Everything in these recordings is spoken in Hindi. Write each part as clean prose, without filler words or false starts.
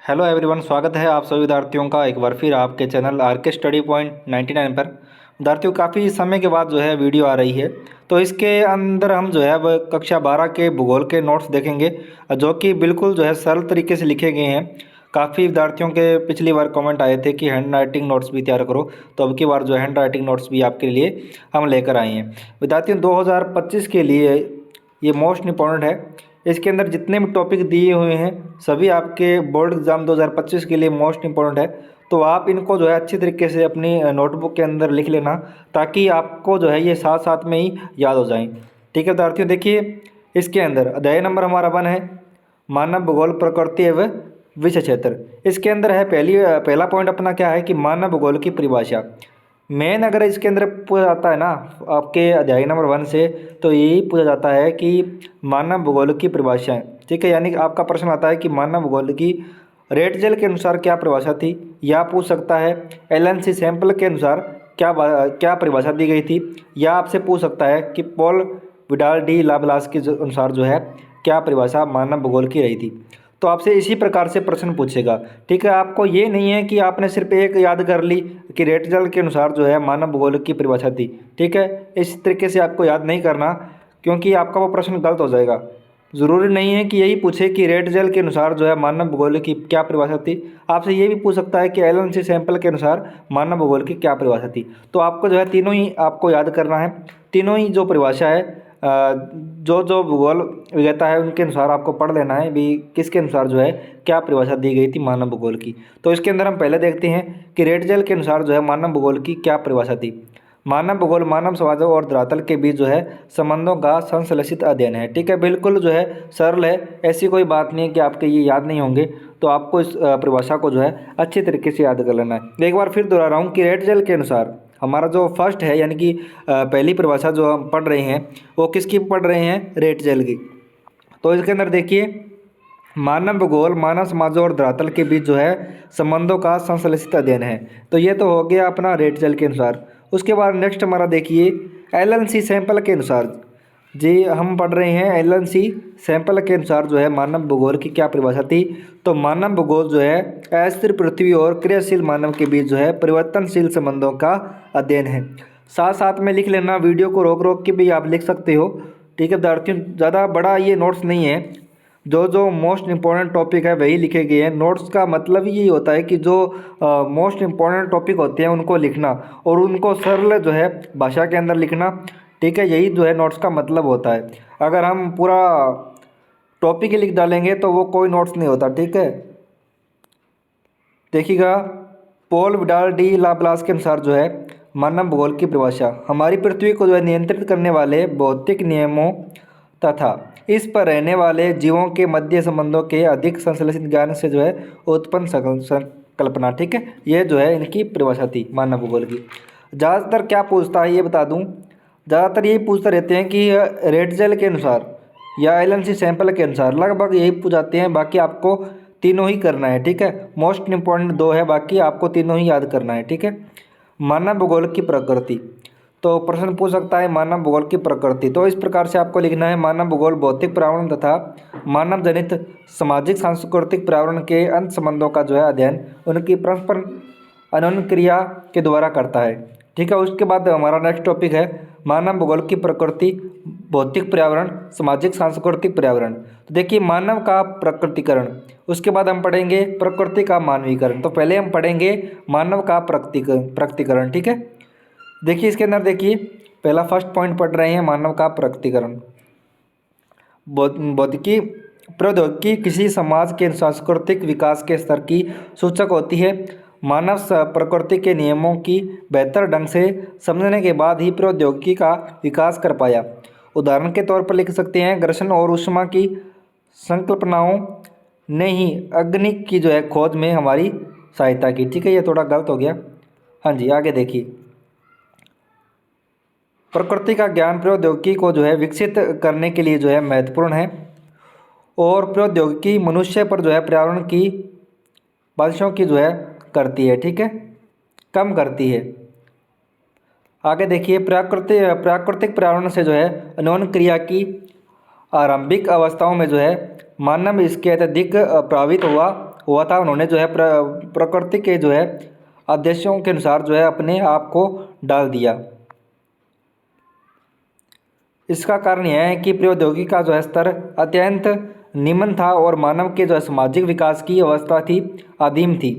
हेलो एवरीवन, स्वागत है आप सभी विद्यार्थियों का एक बार फिर आपके चैनल आर के स्टडी पॉइंट 99 पर। विद्यार्थियों, काफ़ी समय के बाद जो है वीडियो आ रही है, तो इसके अंदर हम जो है अब कक्षा 12 के भूगोल के नोट्स देखेंगे, जो कि बिल्कुल जो है सरल तरीके से लिखे गए हैं। काफ़ी विद्यार्थियों के पिछली बार कमेंट आए थे कि हैंड राइटिंग नोट्स भी तैयार करो, तो अब की बार जो हैंड राइटिंग नोट्स भी आपके लिए हम लेकर आए हैं। विद्यार्थियों, 2025 के लिए ये मोस्ट इम्पॉर्टेंट है। इसके अंदर जितने भी टॉपिक दिए हुए हैं सभी आपके बोर्ड एग्ज़ाम 2025 के लिए मोस्ट इम्पॉर्टेंट है, तो आप इनको जो है अच्छी तरीके से अपनी नोटबुक के अंदर लिख लेना, ताकि आपको जो है ये साथ साथ में ही याद हो जाएं। ठीक है विद्यार्थियों, देखिए इसके अंदर अध्याय नंबर हमारा 1 है मानव भूगोल प्रकृति एवं विषय क्षेत्र। इसके अंदर है पहला पॉइंट अपना क्या है कि मानव भूगोल की परिभाषा। मेन अगर इसके अंदर पूछा जाता है ना आपके अध्याय नंबर 1 से, तो यही पूछा जाता है कि मानव भूगोल की परिभाषाएं। ठीक है, यानी कि आपका प्रश्न आता है कि मानव भूगोल की रेट जेल के अनुसार क्या परिभाषा थी, या पूछ सकता है एलन सी सैंपल के अनुसार क्या परिभाषा दी गई थी, या आपसे पूछ सकता है कि पॉल विडाल डी लाब्लास के अनुसार जो है क्या परिभाषा मानव भूगोल की रही थी। तो आपसे इसी प्रकार से प्रश्न पूछेगा। ठीक है, आपको ये नहीं है कि आपने सिर्फ एक याद कर ली कि रेट जल के अनुसार जो है मानव भूगोल की परिभाषा थी। ठीक है, इस तरीके से आपको याद नहीं करना, क्योंकि आपका वो प्रश्न गलत हो जाएगा। ज़रूरी नहीं है कि यही पूछे कि रेट जेल के अनुसार जो है मानव भूगोल की क्या परिभाषा थी। आपसे ये भी पूछ सकता है कि एलन सी सैंपल के अनुसार मानव भूगोल की क्या परिभाषा थी। तो आपको जो है तीनों ही आपको याद करना है। तीनों ही जो परिभाषा है जो जो भूगोल विजेता है उनके अनुसार आपको पढ़ लेना है भी किसके अनुसार जो है क्या परिभाषा दी गई थी मानव भूगोल की। तो इसके अंदर हम पहले देखते हैं कि रेट जेल के अनुसार जो है मानव भूगोल की क्या परिभाषा थी। मानव भूगोल मानव समाजों और धरातल के बीच जो है संबंधों का संश्लेषित अध्ययन है। ठीक है, बिल्कुल जो है सरल है, ऐसी कोई बात नहीं है कि आपके ये याद नहीं होंगे। तो आपको इस परिभाषा को जो है अच्छी तरीके से याद कर लेना है। एक बार फिर दोहरा रहा हूँ कि रेट जेल के अनुसार हमारा जो फर्स्ट है, यानी कि पहली परिभाषा जो हम पढ़ रहे हैं वो किसकी पढ़ रहे हैं, रेट जेल की। तो इसके अंदर देखिए मानव भूगोल मानव समाजों और धरातल के बीच जो है संबंधों का संश्लेषित अध्ययन है। तो ये तो हो गया अपना रेट जेल के अनुसार। उसके बाद नेक्स्ट हमारा देखिए एलन सी सैंपल के अनुसार। जी, हम पढ़ रहे हैं एलन सी सैंपल के अनुसार जो है मानव भूगोल की क्या परिभाषा थी। तो मानव भूगोल जो है अस्थिर पृथ्वी और क्रियाशील मानव के बीच जो है परिवर्तनशील संबंधों का अध्ययन है। साथ साथ में लिख लेना, वीडियो को रोक रोक के भी आप लिख सकते हो। ठीक है विद्यार्थियों, ज़्यादा बड़ा ये नोट्स नहीं है, जो जो मोस्ट इम्पोर्टेंट टॉपिक है वही लिखे गए हैं। नोट्स का मतलब यही होता है कि जो मोस्ट इम्पोर्टेंट टॉपिक होते हैं उनको लिखना और उनको सरल जो है भाषा के अंदर लिखना। ठीक है, यही जो है नोट्स का मतलब होता है। अगर हम पूरा टॉपिक ही लिख डालेंगे तो वो कोई नोट्स नहीं होता। ठीक है, देखिएगा पॉल विडाल डी लाब्लास के अनुसार जो है मानव भूगोल की परिभाषा हमारी पृथ्वी को जो है नियंत्रित करने वाले भौतिक नियमों तथा इस पर रहने वाले जीवों के मध्य संबंधों के अधिक संश्लेषित ज्ञान से जो है उत्पन्न संकल्पना। ठीक है, ये जो है इनकी परिभाषा थी मानव भूगोल की। ज़्यादातर क्या पूछता है ये बता दूं, ज़्यादातर यही पूछते रहते हैं कि रेड जेल के अनुसार या एलन सी सैंपल के अनुसार, लगभग यही पूछाते हैं। बाकी आपको तीनों ही करना है। ठीक है, मोस्ट इम्पॉर्टेंट दो है, बाकी आपको तीनों ही याद करना है। ठीक है, मानव भूगोल की प्रकृति। तो प्रश्न पूछ सकता है मानव भूगोल की प्रकृति। तो इस प्रकार से आपको लिखना है मानव भूगोल भौतिक पर्यावरण तथा मानव जनित सामाजिक सांस्कृतिक पर्यावरण के अंत संबंधों का जो है अध्ययन उनकी परस्पर अन्योन्य क्रिया के द्वारा करता है। ठीक है, उसके बाद हमारा नेक्स्ट टॉपिक है मानव भूगोल की प्रकृति भौतिक पर्यावरण सामाजिक सांस्कृतिक पर्यावरण। तो देखिए मानव का प्रकृतिकरण, उसके बाद हम पढ़ेंगे प्रकृति का मानवीकरण। तो पहले हम पढ़ेंगे मानव का प्रकृतिकरण। ठीक है, देखिए इसके अंदर देखिए पहला फर्स्ट पॉइंट पढ़ रहे हैं मानव का प्रकृतिकरण। भौतिकी प्रौद्योगिकी किसी समाज के सांस्कृतिक विकास के स्तर की सूचक होती है। मानव प्रकृति के नियमों की बेहतर ढंग से समझने के बाद ही प्रौद्योगिकी का विकास कर पाया। उदाहरण के तौर पर लिख सकते हैं घर्षण और ऊष्मा की संकल्पनाओं ने ही अग्नि की जो है खोज में हमारी सहायता की। ठीक है, ये थोड़ा गलत हो गया। हाँ जी, आगे देखिए प्रकृति का ज्ञान प्रौद्योगिकी को जो है विकसित करने के लिए जो है महत्वपूर्ण है और प्रौद्योगिकी मनुष्य पर जो है पर्यावरण की बारिशों की जो है करती है। ठीक है, कम करती है। आगे देखिए प्राकृतिक पर्यावरण से जो है अन्योन्य क्रिया की आरंभिक अवस्थाओं में जो है मानव इसके अत्यधिक प्रभावित हुआ हुआ था उन्होंने जो है प्रकृति के जो है आदेशों के अनुसार जो है अपने आप को डाल दिया। इसका कारण यह है कि प्रौद्योगिकी का जो है स्तर अत्यंत निम्न था और मानव के जो है सामाजिक विकास की अवस्था थी आदिम थी।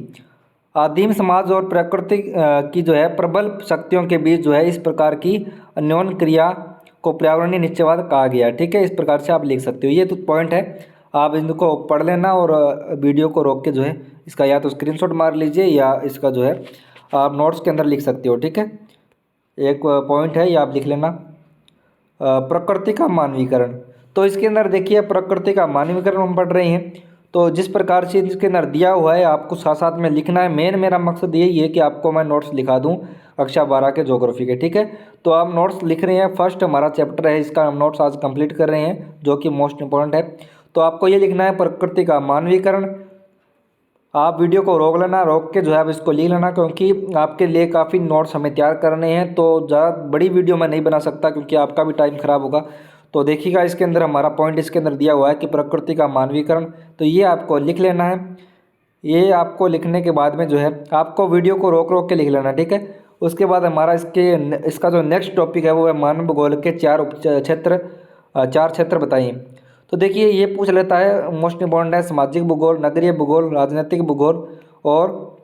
आदिम समाज और प्रकृति की जो है प्रबल शक्तियों के बीच जो है इस प्रकार की अन्योन्य क्रिया को पर्यावरणीय निश्चयवाद कहा गया। ठीक है, इस प्रकार से आप लिख सकते हो। ये तो पॉइंट है, आप इनको पढ़ लेना और वीडियो को रोक के जो है इसका या तो स्क्रीनशॉट मार लीजिए या इसका जो है आप नोट्स के अंदर लिख सकते हो। ठीक है, एक पॉइंट है ये आप लिख लेना। प्रकृति का मानवीकरण, तो इसके अंदर देखिए प्रकृति का मानवीकरण हम पढ़ रहे हैं, तो जिस प्रकार से इसके अंदर दिया हुआ है आपको साथ साथ में लिखना है। मेन मेरा मकसद यही है कि आपको मैं नोट्स लिखा दूं कक्षा 12 के ज्योग्राफी के। ठीक है, तो आप नोट्स लिख रहे हैं, फर्स्ट हमारा चैप्टर है, इसका हम नोट्स आज कंप्लीट कर रहे हैं जो कि मोस्ट इंपॉर्टेंट है। तो आपको ये लिखना है प्रकृति का मानवीकरण। आप वीडियो को रोक लेना, रोक के जो है आप इसको लिख लेना, क्योंकि आपके लिए काफ़ी नोट्स हमें तैयार करने हैं, तो ज़्यादा बड़ी वीडियो मैं नहीं बना सकता क्योंकि आपका भी टाइम ख़राब होगा। तो देखिएगा इसके अंदर हमारा पॉइंट इसके अंदर दिया हुआ है कि प्रकृति का मानवीकरण, तो ये आपको लिख लेना है। ये आपको लिखने के बाद में जो है आपको वीडियो को रोक रोक के लिख लेना। ठीक है, उसके बाद हमारा इसका जो नेक्स्ट टॉपिक है वो है मानव भूगोल के चार क्षेत्र बताइए। तो देखिए ये पूछ लेता है, मोस्ट इंपॉर्टेंट है, सामाजिक भूगोल, नगरीय भूगोल, राजनीतिक भूगोल और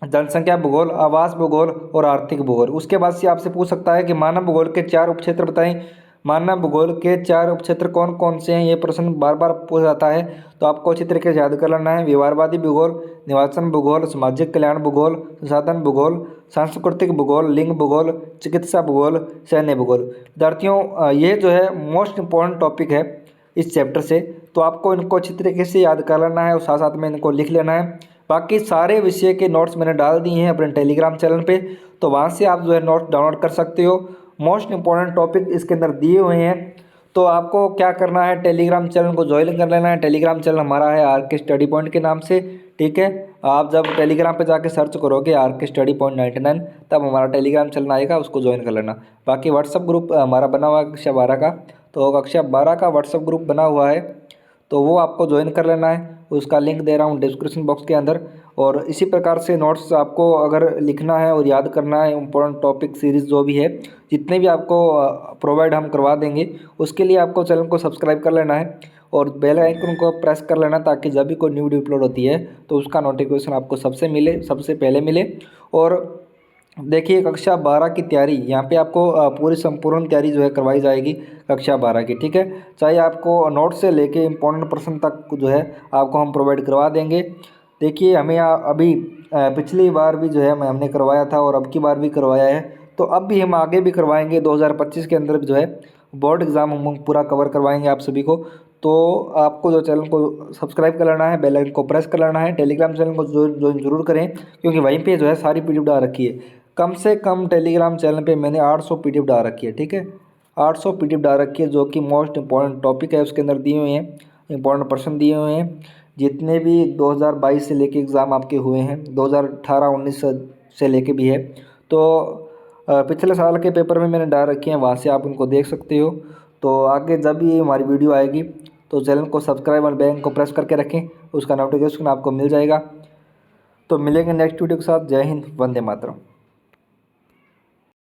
जनसंख्या भूगोल, आवास भूगोल और आर्थिक भूगोल। उसके बाद से आपसे पूछ सकता है कि मानव भूगोल के 4 उपक्षेत्र बताएं। मानव भूगोल के 4 उपक्षेत्र कौन कौन से हैं, ये प्रश्न बार बार पूछा जाता है, तो आपको अच्छी तरीके से याद कर लेना है। व्यवहारवादी भूगोल, निवासन भूगोल, सामाजिक कल्याण भूगोल, संसाधन भूगोल, सांस्कृतिक भूगोल, लिंग भूगोल, चिकित्सा भूगोल, सैन्य भूगोल। विद्यार्थियों ये जो है मोस्ट इंपॉर्टेंट टॉपिक है इस चैप्टर से, तो आपको इनको अच्छी तरीके से याद कर लेना है और साथ साथ में इनको लिख लेना है। बाकी सारे विषय के नोट्स मैंने डाल दिए हैं अपने टेलीग्राम चैनल पे, तो वहाँ से आप जो है नोट्स डाउनलोड कर सकते हो। मोस्ट इंपॉर्टेंट टॉपिक इसके अंदर दिए हुए हैं, तो आपको क्या करना है, टेलीग्राम चैनल को ज्वाइन कर लेना है। टेलीग्राम चैनल हमारा है RK स्टडी पॉइंट के नाम से। ठीक है, आप जब टेलीग्राम पे जाके सर्च करोगे RK स्टडी पॉइंट 99, तब हमारा टेलीग्राम चैनल आएगा, उसको ज्वाइन कर लेना। बाकी व्हाट्सअप ग्रुप हमारा बना हुआ है कक्षा 12 का, तो कक्षा 12 का व्हाट्सअप ग्रुप बना हुआ है, तो वो आपको ज्वाइन कर लेना है। उसका लिंक दे रहा हूँ डिस्क्रिप्शन बॉक्स के अंदर। और इसी प्रकार से नोट्स आपको अगर लिखना है और याद करना है, इम्पोर्टेंट टॉपिक सीरीज़ जो भी है, जितने भी आपको प्रोवाइड हम करवा देंगे, उसके लिए आपको चैनल को सब्सक्राइब कर लेना है और बेल आइकन को प्रेस कर लेना, ताकि जब भी कोई न्यू वीडियो अपलोड होती है तो उसका नोटिफिकेशन आपको सबसे पहले मिले। और देखिए कक्षा 12 की तैयारी यहाँ पे आपको पूरी संपूर्ण तैयारी जो है करवाई जाएगी कक्षा 12 की। ठीक है, चाहे आपको नोट से लेके इम्पोर्टेंट प्रश्न तक जो है आपको हम प्रोवाइड करवा देंगे। देखिए हमें अभी पिछली बार भी जो है हमने करवाया था और अब की बार भी करवाया है, तो अब भी हम आगे भी करवाएंगे। 2025 के अंदर जो है बोर्ड एग्ज़ाम हम पूरा कवर करवाएंगे आप सभी को। तो आपको जो चैनल को सब्सक्राइब कर लेना है, बेल आइकन को प्रेस कर लेना है, टेलीग्राम चैनल को ज्वाइन जरूर करें, क्योंकि वहीं पे जो है सारी PDF डाल रखी है। कम से कम टेलीग्राम चैनल पे मैंने 800 PDF डाल रखी है। ठीक है, 800 PDF डाल रखी है, जो कि मोस्ट इंपॉर्टेंट टॉपिक है उसके अंदर दिए हुए हैं, इंपॉर्टेंट प्रश्न दिए हुए हैं, जितने भी 2022 से लेके एग्ज़ाम आपके हुए हैं, 2018-19 से लेके भी है, तो पिछले साल के पेपर में मैंने डाल रखे हैं, वहाँ से आप उनको देख सकते हो। तो आगे जब भी हमारी वीडियो आएगी तो चैनल को सब्सक्राइब और बेल आइकन को प्रेस करके रखें, उसका नोटिफिकेशन आपको मिल जाएगा। तो मिलेंगे नेक्स्ट वीडियो के साथ। जय हिंद, वंदे मातरम।